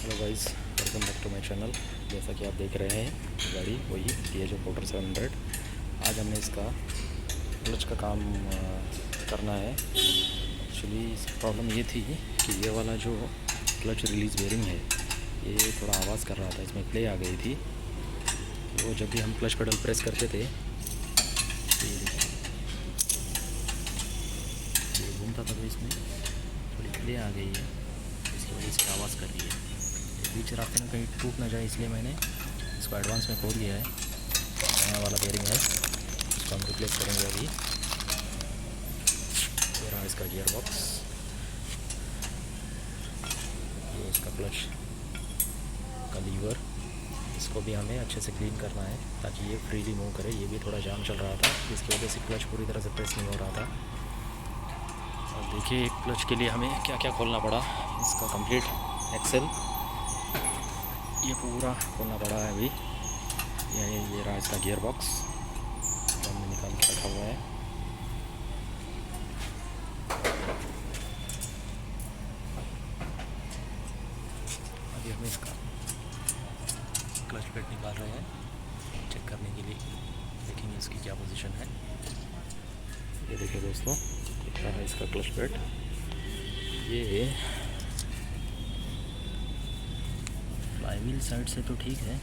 Hello guys, welcome back to my channel. जैसा कि आप देख रहे हैं, गाड़ी वही टीएजो पोर्टर 700। आज हमने इसका क्लच का काम करना है। एक्चुअली प्रॉब्लम ये थी कि ये वाला जो क्लच रिलीज़ बेरिंग है, ये थोड़ा आवाज़ कर रहा था, इसमें प्ले आ गई थी। तो जब भी हम क्लच पेडल प्रेस करते थे, ये घूमता था, तो इसमें थोड़ी प्ले आ गई है, इसकी वजह से आवाज़ कर रही है। बीच रास्ते में कहीं टूट ना जाए, इसलिए मैंने इसको एडवांस में खोल दिया है। नया वाला बेरिंग है, इसको हम रिप्लेस करेंगे अभी। ये रहा इसका गियर बॉक्स, ये इसका क्लच का लीवर। इसको भी हमें अच्छे से क्लीन करना है ताकि ये फ्रीली मूव करे। ये भी थोड़ा जाम चल रहा था, जिसकी वजह से क्लच पूरी तरह से प्रेस नहीं हो रहा था। और देखिए, एक क्लच के लिए हमें क्या क्या खोलना पड़ा। इसका कंप्लीट एक्सेल ये पूरा खोलना पड़ा है अभी। ये रहा इसका गियर बॉक्स, तो हमने निकाल के रखा हुआ है। अभी हम इसका क्लच प्लेट निकाल रहे हैं, चेक करने के लिए। देखेंगे इसकी क्या पोजीशन है। ये देखिए दोस्तों, दिख रहा है इसका क्लच प्लेट। ये फ्लाईव्हील साइड से तो ठीक है,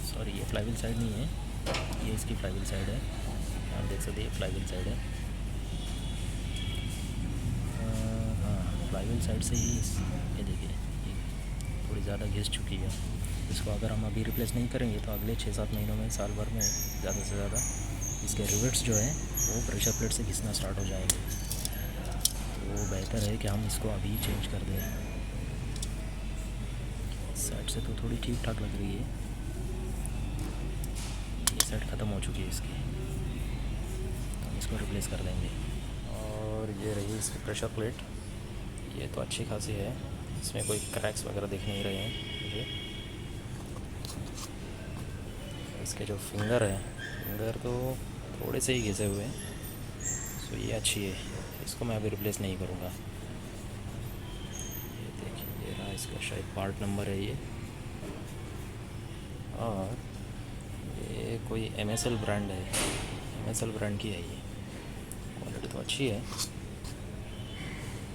सॉरी ये फ्लाईव्हील साइड नहीं है, ये इसकी फ्लाईव्हील साइड है। आप देख सकते हैं, ये फ्लाईव्हील साइड है। हाँ, फ्लाईव्हील साइड से ही ये देखिए, ये थोड़ी ज़्यादा घिस चुकी है। इसको अगर हम अभी रिप्लेस नहीं करेंगे तो अगले 6-7 महीनों में, साल भर में ज़्यादा से ज़्यादा इसके रिवेट्स जो है वो प्रेशर प्लेट से घिसना स्टार्ट हो जाएंगे। तो बेहतर है कि हम इसको अभी चेंज कर दें। साइड से तो थोड़ी ठीक ठाक लग रही है, ये साइड ख़त्म हो चुकी है इसकी, तो हम इसको रिप्लेस कर देंगे। और ये रही इसकी प्रेशर प्लेट, ये तो अच्छी खासी है, इसमें कोई क्रैक्स वगैरह दिख नहीं रहे हैं मुझे। इसके जो फिंगर है, फिंगर तो थोड़े से ही घिसे हुए हैं, तो ये अच्छी है, इसको मैं अभी रिप्लेस नहीं करूँगा। ये देखिए, ये रहा इसका शायद पार्ट नंबर है ये। और ये कोई MSL ब्रांड है, MSL ब्रांड की है ये। क्वालिटी तो अच्छी है,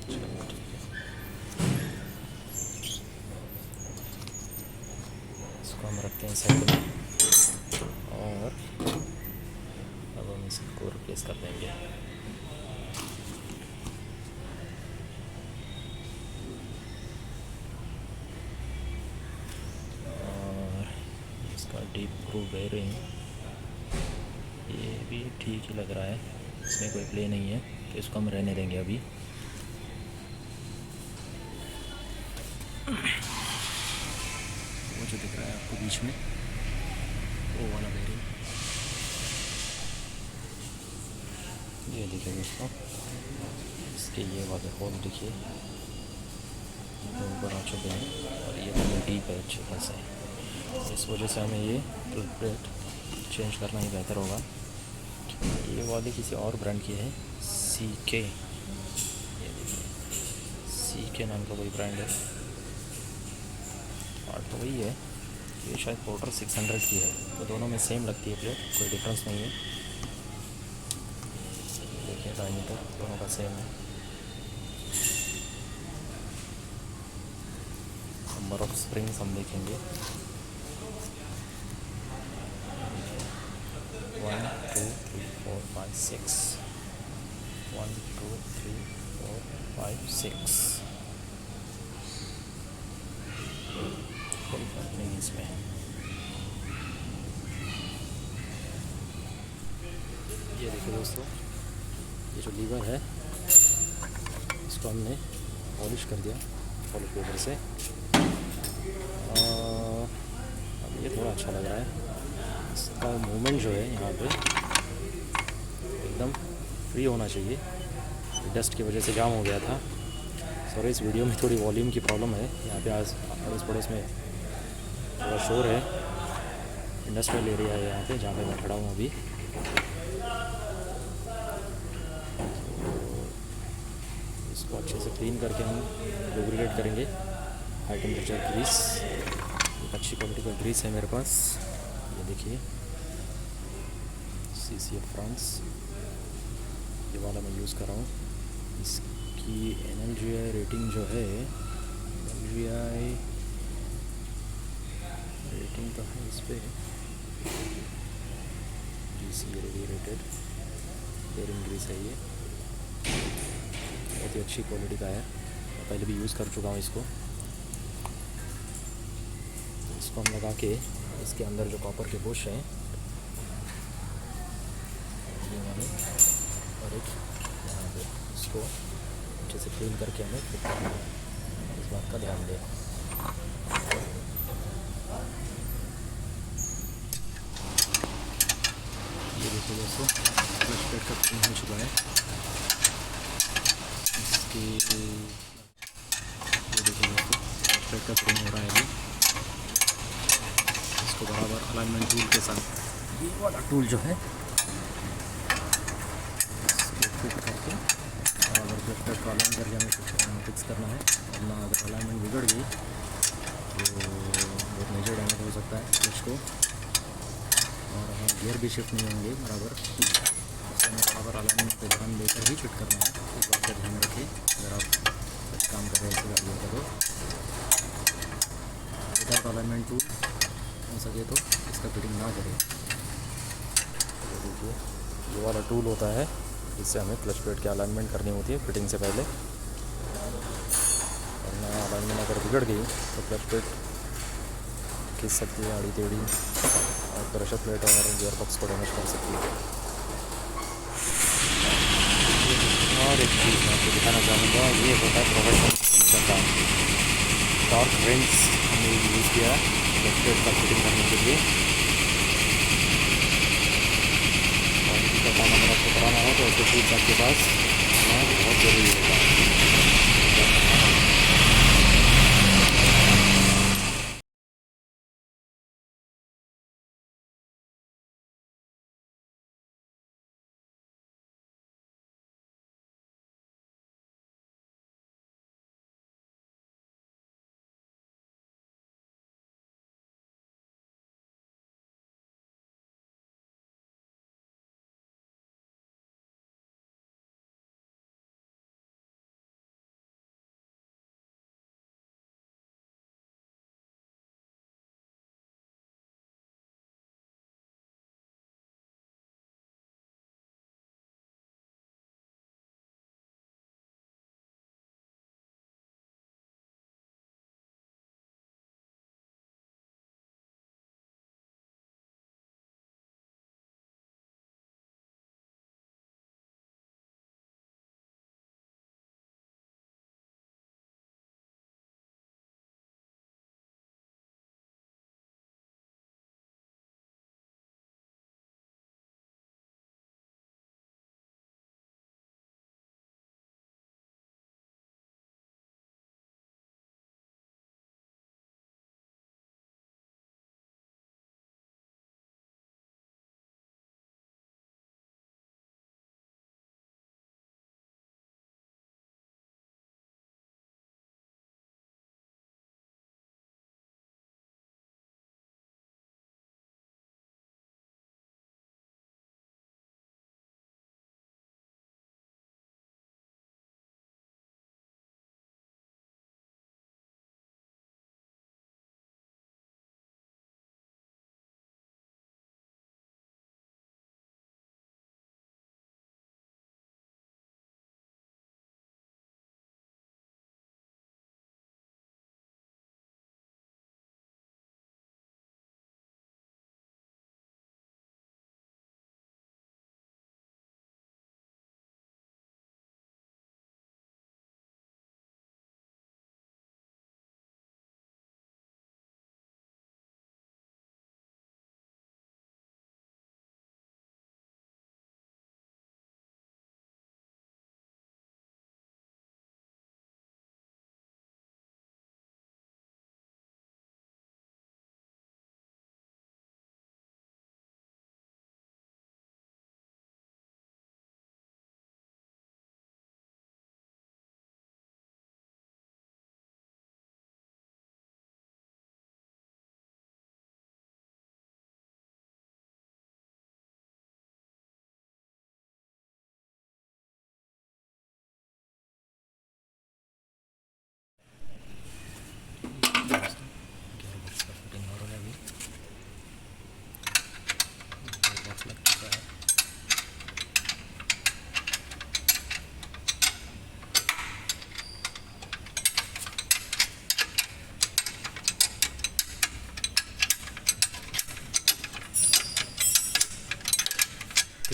चलो ठीक है। इसको हम रखते हैं साइड में, और अब हम इसको रिप्लेस कर देंगे। और इसका डीप ग्रूव बेरिंग, ये भी ठीक ही लग रहा है, इसमें कोई प्ले नहीं है, तो इसको हम रहने देंगे अभी। वो जो दिख रहा है आपको बीच में, वो वाला बेरिंग, ये देखिए दोस्तों, इसके ये वाले होल देखिए, ऊपर आ चुके हैं, और ये बहुत डीप है अच्छे खासे। इस वजह से हमें ये क्लच प्लेट चेंज करना ही बेहतर होगा। ये वाली किसी और ब्रांड की है, CK, ये देखिए CK नाम का कोई ब्रांड है। पार्ट तो वही है, ये शायद पोर्टर 600 की है, तो दोनों में सेम लगती है प्लेट, कोई डिफरेंस नहीं है। देखिए डायमीटर दोनों का सेम है। नंबर ऑफ स्प्रिंग्स हम देखेंगे, 1 2 3 4 5 6, 1 2 3 4 5 6, कोई फर्क नहीं इसमें। ये देखिए दोस्तों, ये जो लीवर है, इसको हमने पॉलिश कर दिया पॉलिश पेपर से, और अब ये थोड़ा अच्छा लग रहा है। इसका मूवमेंट जो है यहाँ पे एकदम फ्री होना चाहिए, डस्ट की वजह से जाम हो गया था। सॉरी, इस वीडियो में थोड़ी वॉल्यूम की प्रॉब्लम है, यहाँ पे आज अड़ोस पड़ोस में थोड़ा शोर है। इंडस्ट्रियल एरिया है यहाँ पे, जहाँ पे मैं खड़ा हूँ अभी। इसको अच्छे से क्लीन करके हम लुब्रिकेट करेंगे। हाई टेम्परेचर ग्रीस, एक अच्छी क्वालिटी का ग्रीस है मेरे पास, ये देखिए CCF फ्रांस, ये वाला मैं यूज़ कर रहा हूँ। इसकी NLGI रेटिंग जो है, NLGI रेटिंग तो है इस पर GC रेटेड बेयरिंग ग्रीस है ये, बहुत ही अच्छी क्वालिटी का है। मैं पहले भी यूज़ कर चुका हूँ इसको। इसको हम लगा के इसके अंदर जो कॉपर के बुश हैं ये वाले, और एक यहाँ पे, इसको अच्छे से क्लीन करके हमें फिट करना है, इस बात का ध्यान दें। ये देखिए दोस्तों, क्लच प्लेट का क्लीन हो चुका है। इसकी ये देखिए दोस्तों, क्लच प्लेट का क्लीन हो रहा है अभी। इसको बराबर अलाइनमेंट टूल के साथ, ये वाला टूल जो है, इसको फिट करके बराबर क्लच प्लेट को अलाइन करके हमें फिक्स करना है, वरना अगर अलाइनमेंट बिगड़ गई तो बहुत मेजर डैमेज हो सकता है क्लच को, और हमें गियर भी शिफ्ट नहीं होंगे बराबर। इससे हमें बराबर अलाइनमेंट पे ध्यान देकर ही फिट करना है, इस बात का ध्यान रखिए अगर आप कुछ काम कर रहे हैं ऐसी गाड़ियों का। तो विदाउट अलाइनमेंट टूल हो सके तो इसका फिटिंग ना करें। तो देखिए ये वाला टूल होता है, इससे हमें क्लच प्लेट की अलाइनमेंट करनी होती है फिटिंग से पहले, वरना अलाइनमेंट अगर बिगड़ गई तो क्लच प्लेट खींच सकती है आड़ी टेढ़ी, और प्रेशर प्लेट और गियर बॉक्स को डैमेज कर सकती है। और एक चीज़ मैं आपको दिखाना चाहूँगा, ये होता है प्रोफेशनल सोल्यूशन का टॉर्क रिंग्स, हमने यूज़ किया क्लच प्लेट का फिटिंग करने के लिए। क्वालिटी का काम अगर आपको कराना हो तो ऐसे टूल्स आपके पास होना बहुत ज़रूरी होता है।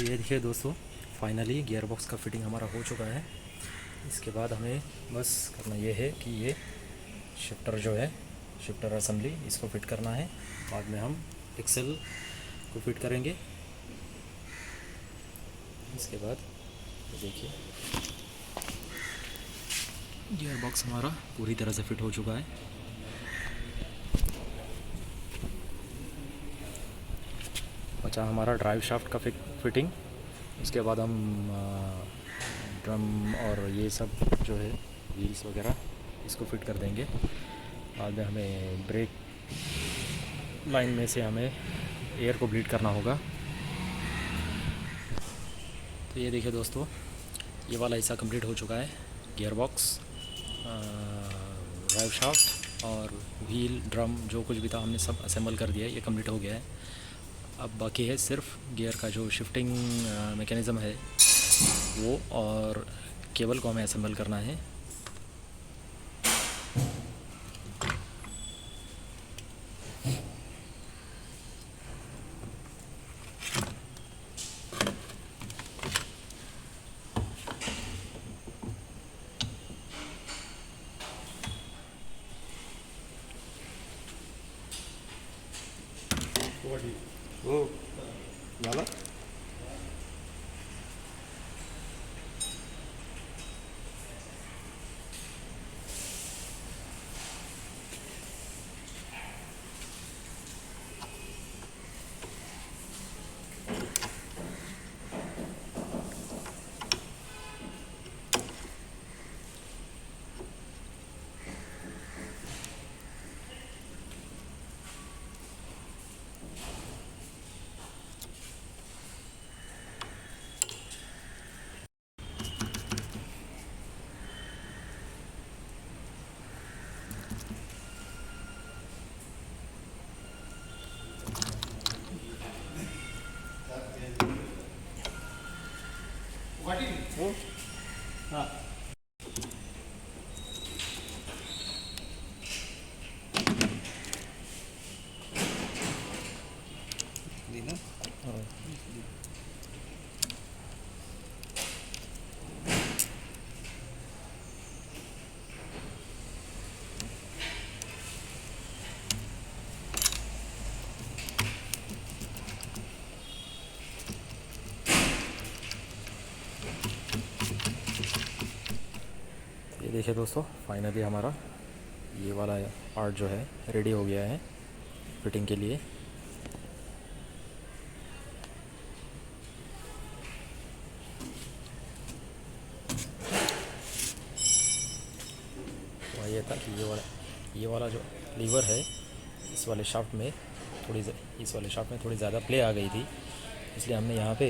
तो ये देखिए दोस्तों, फाइनली गियर बॉक्स का फिटिंग हमारा हो चुका है। इसके बाद हमें बस करना ये है कि ये शिफ्टर जो है, शिफ्टर असेंबली, इसको फिट करना है। बाद में हम एक्सेल को फिट करेंगे। इसके बाद देखिए गियर बॉक्स हमारा पूरी तरह से फिट हो चुका है। बचा हमारा ड्राइव शाफ्ट का फिटिंग। उसके बाद हम ड्रम और ये सब जो है व्हील्स वगैरह इसको फिट कर देंगे। बाद में हमें ब्रेक लाइन में से हमें एयर को ब्लीड करना होगा। तो ये देखिए दोस्तों, ये वाला हिस्सा कंप्लीट हो चुका है। गियर बॉक्स, ड्राइव शाफ्ट और व्हील, ड्रम जो कुछ भी था हमने सब असेंबल कर दिया है, ये कंप्लीट हो गया है। अब बाकी है सिर्फ गियर का जो शिफ्टिंग मैकेनिज़्म है वो, और केबल को हमें असेंबल करना है। वो वाला वो हाँ दीना ये देखिए दोस्तों, फाइनली हमारा ये वाला पार्ट जो है रेडी हो गया है फिटिंग के लिए। तो ये था कि ये वाला जो लीवर है, इस वाले शाफ्ट में थोड़ी ज़्यादा प्ले आ गई थी, इसलिए हमने यहाँ पे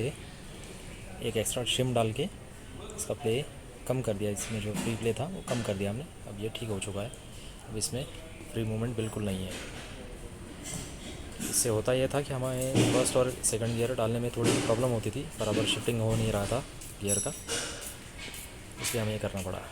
एक एक्स्ट्रा शिम डाल के इसका प्ले कम कर दिया। इसमें जो फ्री प्ले था वो कम कर दिया हमने। अब ये ठीक हो चुका है। अब इसमें फ्री मूवमेंट बिल्कुल नहीं है। इससे होता यह था कि हमें फर्स्ट और सेकंड गियर डालने में थोड़ी प्रॉब्लम होती थी, बराबर शिफ्टिंग हो नहीं रहा था गियर का, इसलिए हमें ये करना पड़ा।